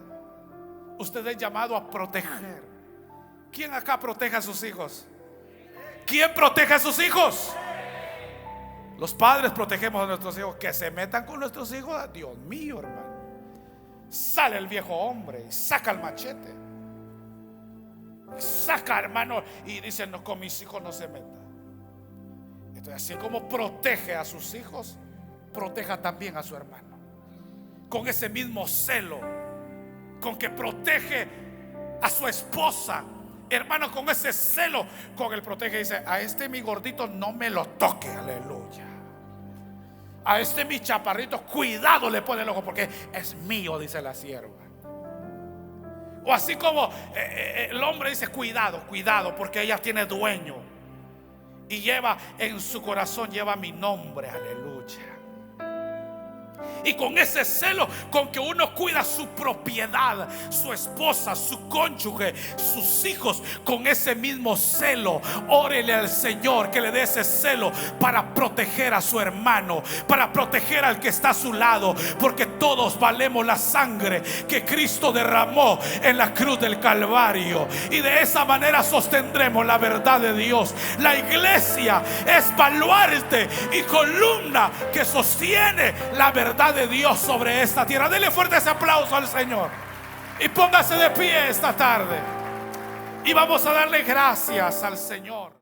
Usted es llamado a proteger. ¿Quién acá protege a sus hijos? ¿Quién protege a sus hijos? Los padres protegemos a nuestros hijos. Que se metan con nuestros hijos, Dios mío, hermano. Sale el viejo hombre y saca el machete, saca, hermano, y dice: no, con mis hijos no se meta. Entonces, así como protege a sus hijos, proteja también a su hermano, con ese mismo celo con que protege a su esposa, hermano, con ese celo con el protege. Dice: a este mi gordito no me lo toque, aleluya. A este mi chaparrito, cuidado, le pone el ojo porque es mío, dice la sierva. O así como el hombre dice: cuidado, cuidado, porque ella tiene dueño y lleva en su corazón, lleva mi nombre, aleluya. Y con ese celo con que uno cuida su propiedad, su esposa, su cónyuge, sus hijos, con ese mismo celo, órele al Señor que le dé ese celo para proteger a su hermano, para proteger al que está a su lado, porque todos valemos la sangre que Cristo derramó en la cruz del Calvario. Y de esa manera sostendremos la verdad de Dios. La iglesia es baluarte y columna que sostiene la verdad de Dios sobre esta tierra. Dele fuerte ese aplauso al Señor y póngase de pie esta tarde y vamos a darle gracias al Señor.